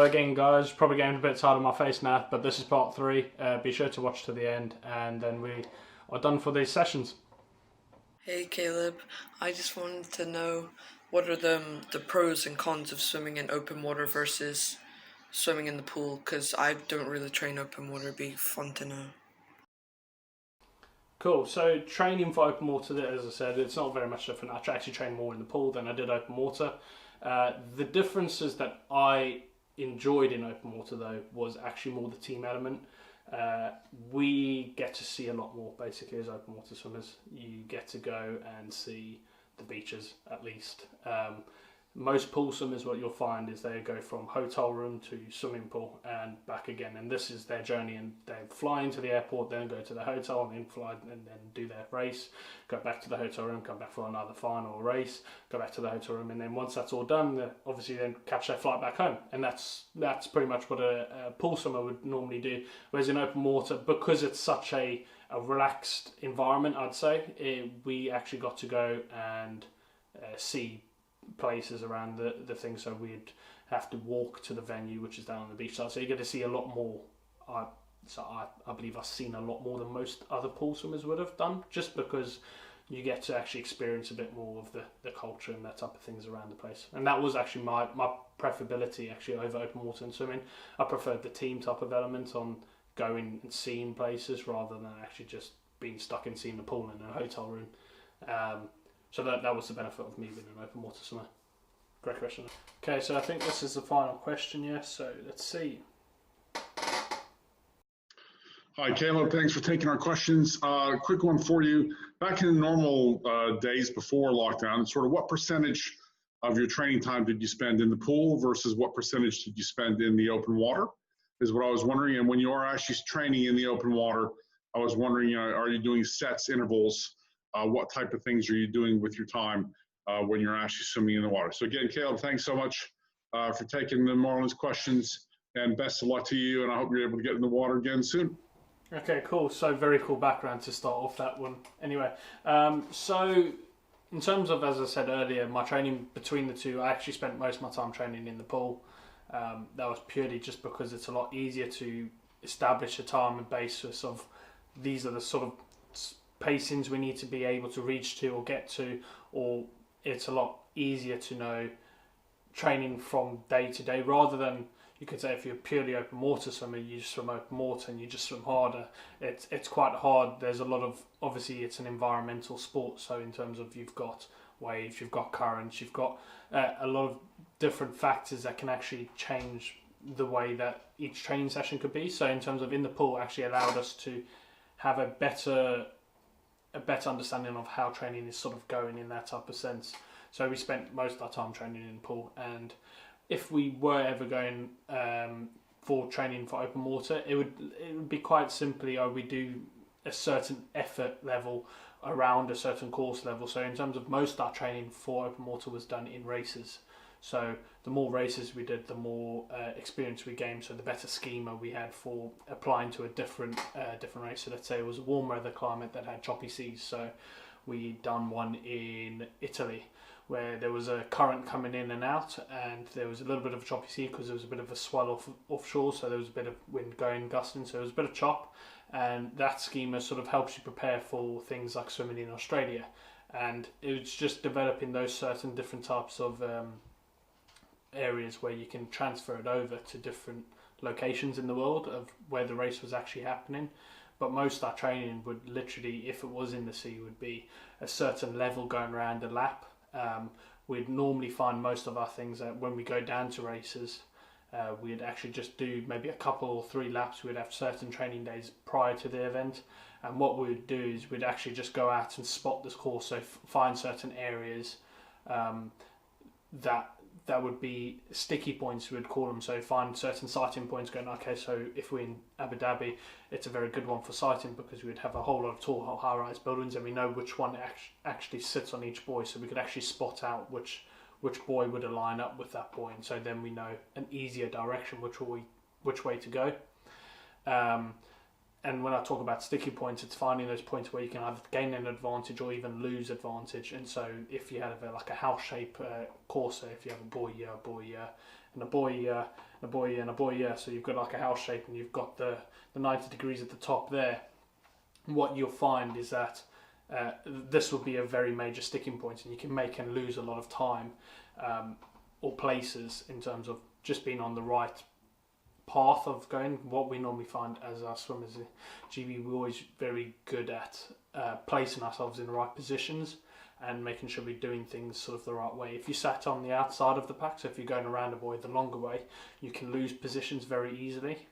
Again, guys, probably getting a bit tired of my face now, but this is part 3. Be sure to watch to the end, and then we are done for these sessions. Hey Caleb, I just wanted to know what are the pros and cons of swimming in open water versus swimming in the pool, because I don't really train open water. It'd be fun to know. Cool, so training for open water, as I said, it's not very much different. I actually train more in the pool than I did open water. The differences that I enjoyed in open water, though, was actually more the team element. We get to see a lot more, basically, as open water swimmers. You get to go and see the beaches, at least. Most pool swimmers, what you'll find is they go from hotel room to swimming pool and back again, and this is their journey, and they fly into the airport, then go to the hotel, and then fly and then do their race, go back to the hotel room, come back for another final race, go back to the hotel room, and then once that's all done, they obviously then catch their flight back home, and that's pretty much what a pool swimmer would normally do. Whereas in open water, because it's such a relaxed environment, I'd say, we actually got to go and see places around the thing, so we'd have to walk to the venue, which is down on the beach side, so you get to see a lot more. I believe I've seen a lot more than most other pool swimmers would have done, just because you get to actually experience a bit more of the culture and that type of things around the place. And that was actually my preferability actually over open water and swimming. I preferred the team type of element on going and seeing places rather than actually just being stuck in seeing the pool in a hotel room. So that was the benefit of me being an open water swimmer. Great question. Okay, so I think this is the final question, yes, so let's see. Hi, Caleb. Thanks for taking our questions. Quick one for you. Back in the normal days before lockdown, sort of what percentage of your training time did you spend in the pool versus what percentage did you spend in the open water is what I was wondering. And when you are actually training in the open water, I was wondering, are you doing sets, intervals? What type of things are you doing with your time when you're actually swimming in the water? So again, Caleb, thanks so much for taking the Marlins questions, and best of luck to you, and I hope you're able to get in the water again soon. Okay, cool. So very cool background to start off that one. Anyway, so in terms of, as I said earlier, my training between the two, I actually spent most of my time training in the pool. That was purely just because it's a lot easier to establish a time and basis of these are the sort of pacings we need to be able to reach to or get to, or it's a lot easier to know training from day to day, rather than, you could say, if you're purely open water swimmer, you just swim open water and you just swim harder. It's quite hard. There's a lot of, obviously it's an environmental sport, so in terms of you've got waves, you've got currents, you've got a lot of different factors that can actually change the way that each training session could be. So in terms of in the pool, actually allowed us to have a better understanding of how training is sort of going in that type of sense. So we spent most of our time training in the pool, and if we were ever going for training for open water, it would be quite simply, we do a certain effort level around a certain course level. So in terms of most of our training for open water was done in races. So the more races we did, the more experience we gained. So the better schema we had for applying to a different race. So let's say it was a warm weather climate that had choppy seas. So we done one in Italy where there was a current coming in and out, and there was a little bit of a choppy sea because there was a bit of a swell offshore. So there was a bit of wind going, gusting. So there was a bit of chop, and that schema sort of helps you prepare for things like swimming in Australia. And it was just developing those certain different types of areas where you can transfer it over to different locations in the world of where the race was actually happening. But most of our training would literally, if it was in the sea, would be a certain level going around a lap. We'd normally find most of our things that when we go down to races, we'd actually just do maybe a couple or 3 laps. We'd have certain training days prior to the event, and what we would do is we'd actually just go out and spot this course, so find certain areas that would be sticky points, we'd call them. So find certain sighting points going, okay, so if we're in Abu Dhabi, it's a very good one for sighting because we'd have a whole lot of tall high-rise buildings, and we know which one actually sits on each buoy, so we could actually spot out which buoy would align up with that buoy, and so then we know an easier direction which way to go. And when I talk about sticky points, it's finding those points where you can either gain an advantage or even lose advantage. And so if you have like a house shape course, so if you have a buoy here, and a buoy, and a buoy. Yeah, so you've got like a house shape, and you've got the 90 degrees at the top there. What you'll find is that this will be a very major sticking point, and you can make and lose a lot of time or places in terms of just being on the right path of going. What we normally find as our swimmers in GB, we're always very good at placing ourselves in the right positions and making sure we're doing things sort of the right way. If you sat on the outside of the pack, so if you're going around a buoy the longer way, you can lose positions very easily.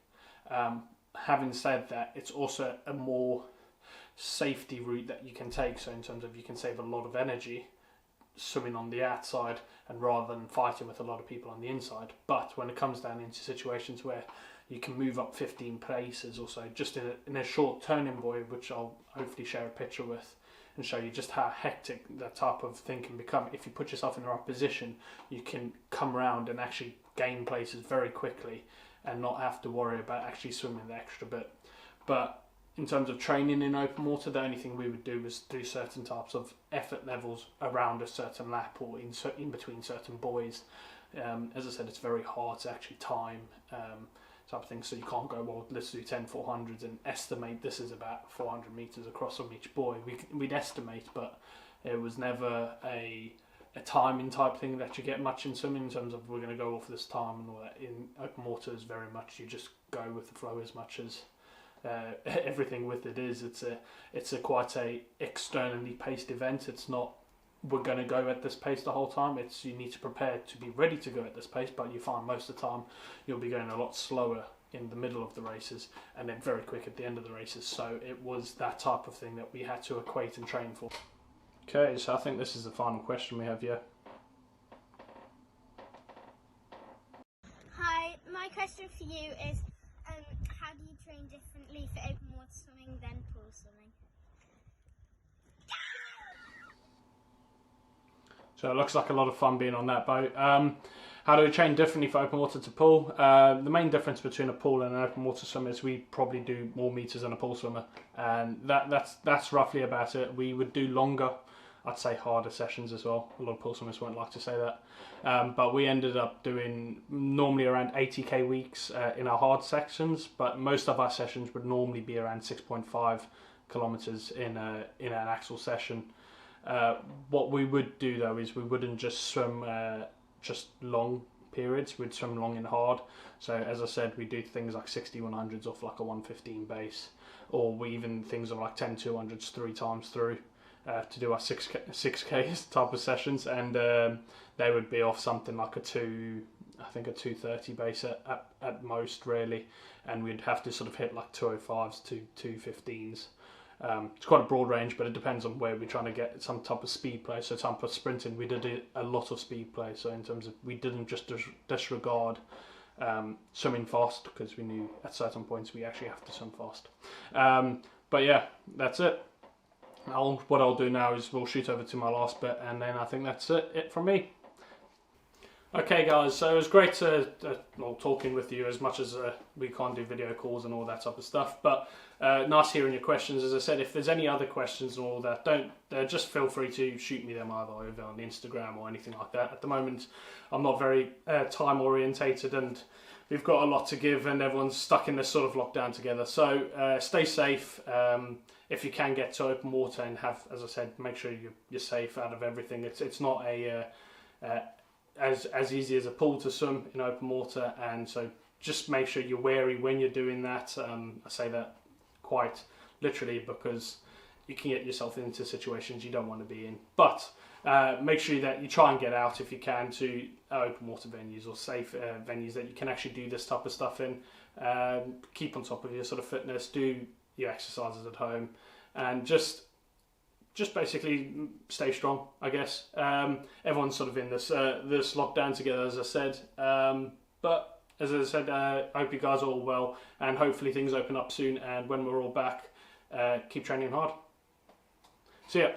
Having said that, it's also a more safety route that you can take, so in terms of you can save a lot of energy swimming on the outside and rather than fighting with a lot of people on the inside. But when it comes down into situations where you can move up 15 places or so just in a short turning buoy, which I'll hopefully share a picture with and show you just how hectic that type of thing can become. If you put yourself in the right position, you can come around and actually gain places very quickly and not have to worry about actually swimming the extra bit. But in terms of training in open water, the only thing we would do is do certain types of effort levels around a certain lap or in between certain buoys. As I said, it's very hard to actually time type of thing, so you can't go, well, let's do 10 400s and estimate this is about 400 metres across on each buoy. We'd estimate, but it was never a timing type thing that you get much in swimming in terms of we're going to go off this time and all that. In open water is very much you just go with the flow as much as everything with it is. It's quite a externally paced event. It's not we're going to go at this pace the whole time. It's you need to prepare to be ready to go at this pace, but you find most of the time you'll be going a lot slower in the middle of the races and then very quick at the end of the races. So it was that type of thing that we had to equate and train for. Okay, so I think this is the final question we have here. Hi, my question for you is how do you train differently for open water swimming than pool swimming? So it looks like a lot of fun being on that boat. How do we train differently for open water to pool? The main difference between a pool and an open water swimmer is we probably do more meters than a pool swimmer, and that's roughly about it. We would do longer, I'd say harder sessions as well. A lot of pool swimmers won't like to say that, but we ended up doing normally around 80k weeks in our hard sections, but most of our sessions would normally be around 6.5 kilometers in an actual session. What we would do though is we wouldn't just swim just long periods, we'd swim long and hard. So as I said, we do things like 60 100s off like a 115 base, or we even things of like 10 200s 3 times through to do our 6K type of sessions, and they would be off something like a 230 base at most really, and we'd have to sort of hit like 205s to 215s. It's quite a broad range, but it depends on where we're trying to get some type of speed play. So time for sprinting, we did a lot of speed play. So in terms of we didn't just disregard swimming fast, because we knew at certain points we actually have to swim fast. But yeah, that's it. What I'll do now is we'll shoot over to my last bit, and then I think that's it from me. Okay guys, so it was great talking with you, as much as we can't do video calls and all that type of stuff, but nice hearing your questions. As I said, if there's any other questions and all that, just feel free to shoot me them either over on Instagram or anything like that. At the moment I'm not very time orientated, and we've got a lot to give and everyone's stuck in this sort of lockdown together, so stay safe. If you can get to open water and have, as I said, make sure you're safe out of everything. It's not as easy as a pool to swim in open water, and so just make sure you're wary when you're doing that. I say that quite literally because you can get yourself into situations you don't want to be in, but make sure that you try and get out if you can to open water venues or safe venues that you can actually do this type of stuff in. Keep on top of your sort of fitness, do your exercises at home, and just basically stay strong, I guess. Everyone's sort of in this lockdown together, as I said. But as I said, I hope you guys are all well, and hopefully things open up soon. And when we're all back, keep training hard. See ya.